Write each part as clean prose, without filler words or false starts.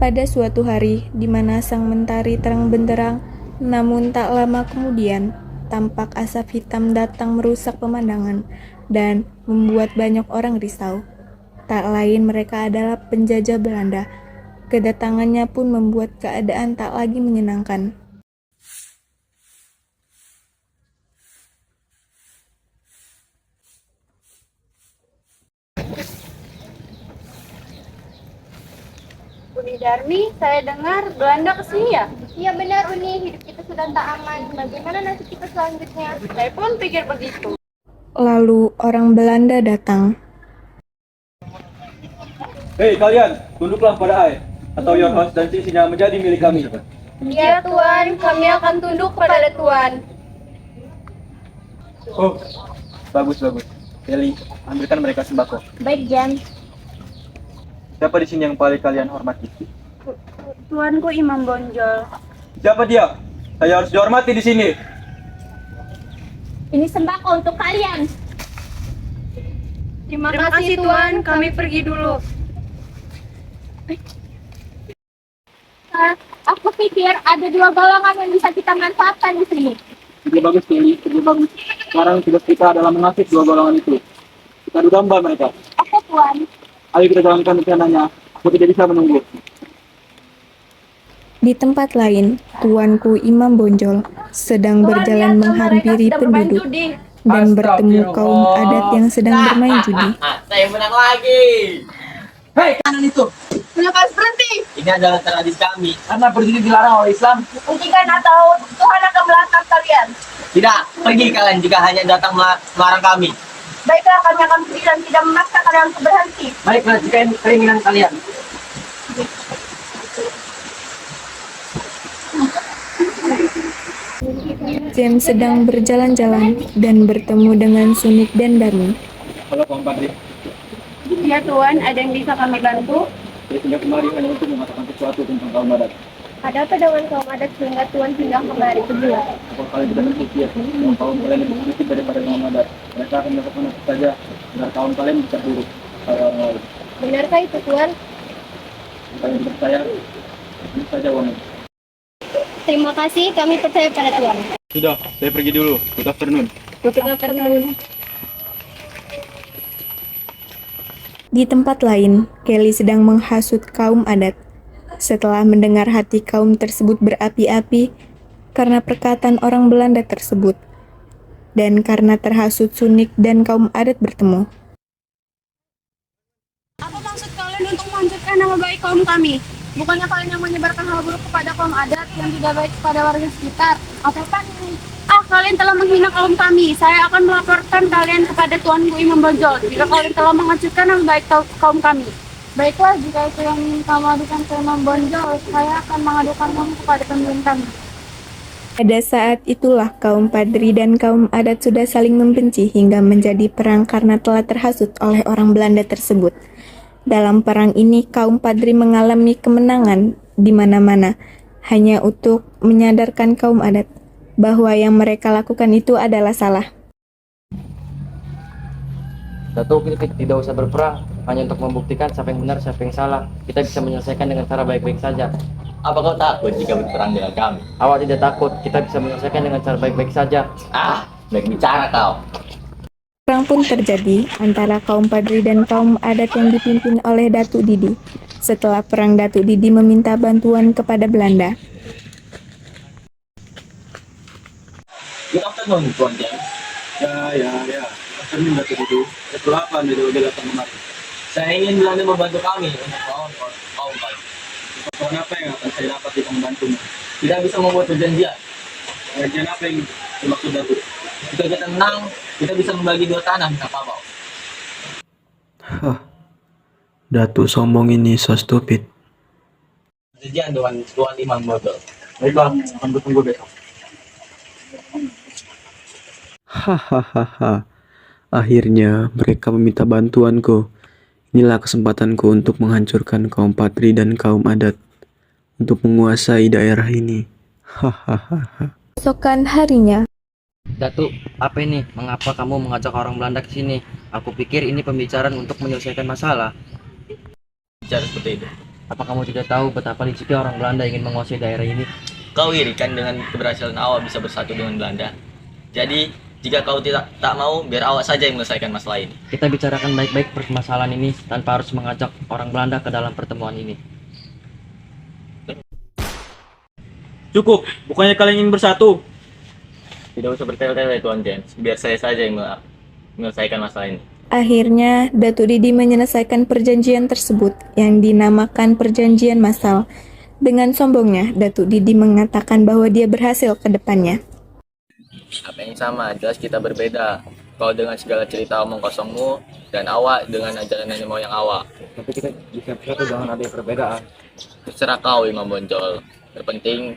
Pada suatu hari di mana sang mentari terang benderang, namun tak lama kemudian tampak asap hitam datang merusak pemandangan dan membuat banyak orang risau. Tak lain mereka adalah penjajah Belanda. Kedatangannya pun membuat keadaan tak lagi menyenangkan. Uni Darmi, saya dengar Belanda kesini ya? Iya benar Uni, hidup kita sudah tak aman. Bagaimana nasib kita selanjutnya? Saya pun pikir begitu. Lalu orang Belanda datang. Hei kalian, tunduklah pada air, atau your house dan sisinya menjadi milik kami. Iya Tuan, kami akan tunduk pada Tuan. Oh, bagus. Kelly, ambilkan mereka sembako. Baik Jan. Siapa di sini yang paling kalian hormati? Tuanku Imam Bonjol. Siapa dia? Saya harus dihormati di sini. Ini sembako untuk kalian. Terima kasih Tuan, kami pergi dulu. Aku pikir ada dua golongan yang bisa kita manfaatkan di sini. Ide bagus Kelly, ide bagus. Sekarang tugas kita adalah mengaktif dua golongan itu. Kita adu domba mereka. Oke Tuan. Ayo kita jalankan rencananya. Aku tidak bisa menunggu. Di tempat lain, tuanku Imam Bonjol sedang berjalan menghampiri penduduk dan bertemu kaum adat yang sedang bermain judi. Saya menang lagi. Hei, kanan itu. Kenapa harus berhenti? Ini adalah tradisi kami. Karena berjudi dilarang oleh Islam. Buktikan atau Tuhan akan melangkap kalian. Tidak, pergi kalian jika hanya datang melarang kami. Baiklah, kami akan pergi dan tidak memaksa kalian untuk berhenti. Baiklah, jika ini keinginan kalian. James sedang berjalan-jalan dan bertemu dengan Sunik dan Darmi. Halo Pak Padri, Ya Tuan, ada yang bisa kami bantu? saya sudah kemari hanya untuk mengatakan sesuatu tentang kaum adat. Ada apa dengan kaum adat sehingga Tuan singgah kemari? Apakah kalian tidak berpikir bahwa kaum kalian lebih sedikit daripada kaum adat? Mereka akan melakukan apa saja agar kaum kalian bisa buruk. Benarkah itu Tuan? Kalian tidak percaya, ini saja uangnya. Terima kasih, kami percaya pada Tuan. Sudah, saya pergi dulu. Good afternoon. Di tempat lain, Kelly sedang menghasut kaum adat. Setelah mendengar hati kaum tersebut berapi-api karena perkataan orang Belanda tersebut, dan karena terhasut Sunik dan kaum adat bertemu. Apa maksud kalian untuk menghancurkan nama baik kaum kami? Bukannya kalian yang menyebarkan hal buruk kepada kaum adat yang tidak baik kepada warga sekitar? Apakah ini? Kalian telah menghina kaum kami. Saya akan melaporkan kalian kepada Tuanku Imam Bonjol jika kalian telah menghancurkan nama baik kaum kami. Baiklah, jika itu yang kamu adukan ke Imam Bonjol, saya akan mengadukan kamu kepada pemimpin kami. Pada saat itulah kaum Padri dan kaum adat sudah saling membenci hingga menjadi perang karena telah terhasut oleh orang Belanda tersebut. Dalam perang ini kaum Padri mengalami kemenangan di mana-mana hanya untuk menyadarkan kaum adat bahwa yang mereka lakukan itu adalah salah. Datuk, kita tidak usah berperang hanya untuk membuktikan siapa yang benar, siapa yang salah. Kita bisa menyelesaikan dengan cara baik-baik saja. Apa kau takut jika berperang dengan kami? Awak tidak takut, kita bisa menyelesaikan dengan cara baik-baik saja. Baik bicara kau. Perang pun terjadi antara kaum Padri dan kaum adat yang dipimpin oleh Datuk Didi. Setelah perang, Datuk Didi meminta bantuan kepada Belanda. Good afternoon, Tuan Jan. Ya. Afternoon Datuk itu. Setelah apa Anda juga datang kemari? Saya ingin Belanda membantu kami untuk melawan kaum kami. Soal apa yang akan saya dapat jika membantumu? Tidak bisa membuat perjanjian. Kerjaan apa yang dimaksud Datuk? Jika kita menang, kita bisa membagi dua tanah dengan Kabau. Datuk sombong ini so stupid. Perjanjian dengan Tuan Imam Bonjol. Baiklah, akan bertunggu besok. Hahaha. Akhirnya mereka meminta bantuanku. Inilah kesempatanku untuk menghancurkan kaum Padri dan kaum adat, untuk menguasai daerah ini. Hahaha. Esokan harinya, Datuk, apa ini? Mengapa kamu mengajak orang Belanda ke sini? Aku pikir ini pembicaraan untuk menyelesaikan masalah. Bicara seperti itu. Apa kamu tidak tahu betapa liciknya orang Belanda ingin menguasai daerah ini? Kau iri kan dengan keberhasilan awak bisa bersatu dengan Belanda? Jadi, jika kau tak mau, biar awak saja yang menyelesaikan masalah ini. Kita bicarakan baik-baik permasalahan ini tanpa harus mengajak orang Belanda ke dalam pertemuan ini. Cukup, bukannya kalian ingin bersatu? Tidak usah bertele-tele Tuan James, biar saya saja yang menyelesaikan masalah ini. Akhirnya, Datuk Didi menyelesaikan perjanjian tersebut yang dinamakan perjanjian massal. Dengan sombongnya, Datuk Didi mengatakan bahwa dia berhasil ke depannya. Apa yang sama, jelas kita berbeda. Kau dengan segala cerita omong kosongmu, dan awak dengan ajaran nenek moyang awak. Tapi kita jika bersatu jangan ada perbedaan. Terserah kau, Imam Bonjol. Terpenting,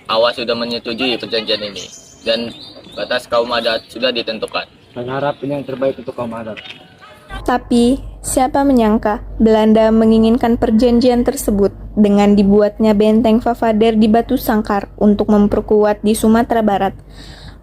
awak sudah menyetujui perjanjian ini. Dan batas kaum adat sudah ditentukan. Saya harap ini yang terbaik untuk kaum adat. Tapi, siapa menyangka Belanda menginginkan perjanjian tersebut dengan dibuatnya benteng Favader di Batu Sangkar untuk memperkuat di Sumatera Barat.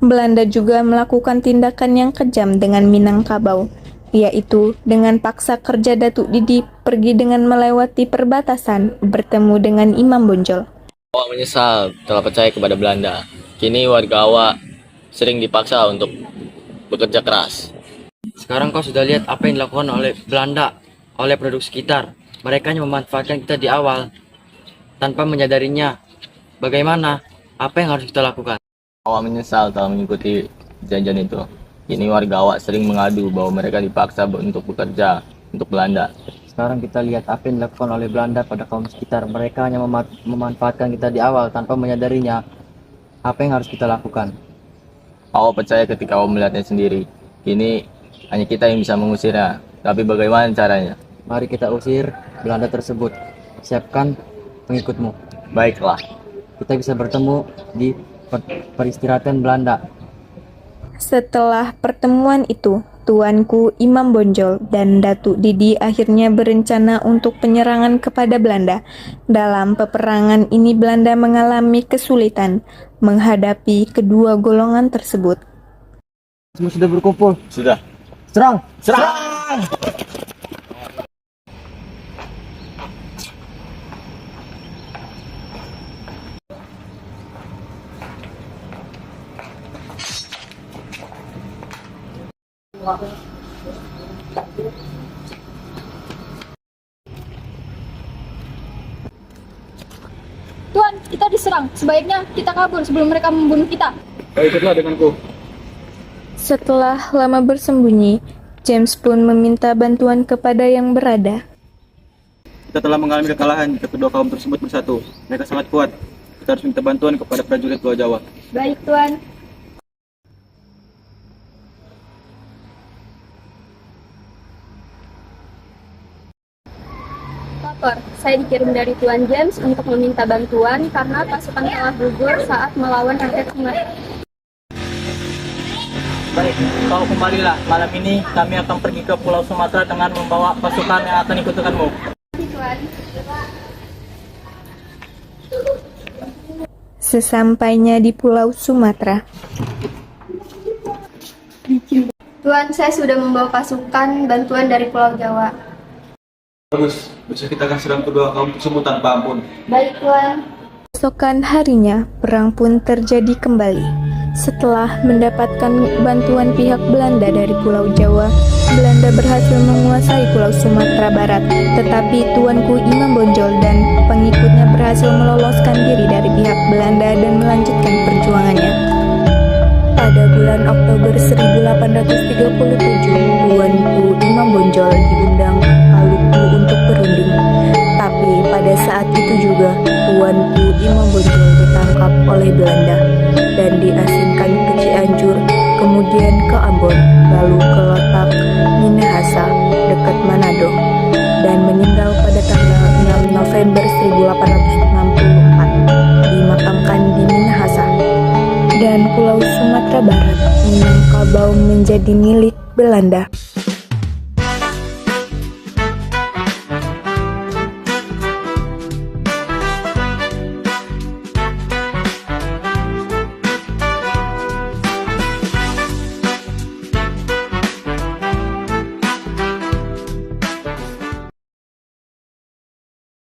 Belanda juga melakukan tindakan yang kejam dengan Minangkabau, yaitu dengan paksa kerja Datuk Didi pergi dengan melewati perbatasan bertemu dengan Imam Bonjol. Awak menyesal telah percaya kepada Belanda. Kini warga awak sering dipaksa untuk bekerja keras. Sekarang kau sudah lihat apa yang dilakukan oleh Belanda, oleh penduduk sekitar. Mereka hanya memanfaatkan kita di awal, tanpa menyadarinya. Bagaimana? Apa yang harus kita lakukan? Awak menyesal telah mengikuti perjanjian itu. Kini warga awak sering mengadu bahwa mereka dipaksa untuk bekerja untuk Belanda. Sekarang kita lihat apa yang dilakukan oleh Belanda pada kaum sekitar. Mereka hanya memanfaatkan kita di awal, tanpa menyadarinya. Apa yang harus kita lakukan? Awak percaya ketika awak melihatnya sendiri. Kini hanya kita yang bisa mengusirnya. Tapi bagaimana caranya? Mari kita usir Belanda tersebut. Siapkan pengikutmu. Baiklah. Kita bisa bertemu di peristirahatan Belanda. Setelah pertemuan itu, Tuanku Imam Bonjol dan Datuk Didi akhirnya berencana untuk penyerangan kepada Belanda. Dalam peperangan ini Belanda mengalami kesulitan menghadapi kedua golongan tersebut. Semua sudah berkumpul. Sudah. Serang! Serang! Tuan, kita diserang. Sebaiknya kita kabur sebelum mereka membunuh kita. Ikutlah denganku. Setelah lama bersembunyi, James pun meminta bantuan kepada yang berada. Kita telah mengalami kekalahan jika kedua kaum tersebut bersatu. Mereka sangat kuat. Kita harus minta bantuan kepada prajurit Pulau Jawa. Baik, Tuan. Lapor, saya dikirim dari Tuan James untuk meminta bantuan karena pasukan telah gugur saat melawan rakyat sungai. Baik, kau kembalilah. Malam ini kami akan pergi ke Pulau Sumatera dengan membawa pasukan yang akan ikut denganmu. Tuan. Sesampainya di Pulau Sumatera, Tuan, saya sudah membawa pasukan bantuan dari Pulau Jawa. Bagus, besok kita akan serang kedua kaum tersebut tanpa ampun. Baik, Tuan. keesokan harinya perang pun terjadi kembali. Setelah mendapatkan bantuan pihak Belanda dari Pulau Jawa, Belanda berhasil menguasai Pulau Sumatera Barat, tetapi Tuanku Imam Bonjol dan pengikutnya berhasil meloloskan diri dari pihak Belanda dan melanjutkan perjuangannya. Pada bulan Oktober 1837, Tuanku Imam Bonjol diundang Maluku untuk berunding. Tapi pada saat itu juga, Tuanku Imam Bonjol ditangkap oleh Belanda dan diasingkan ke Cianjur, kemudian ke Ambon, lalu ke letak Minahasa dekat Manado, dan meninggal pada tanggal 6 November 1864, dimakamkan di Minahasa. Dan Pulau Sumatera Barat, Minangkabau menjadi milik Belanda.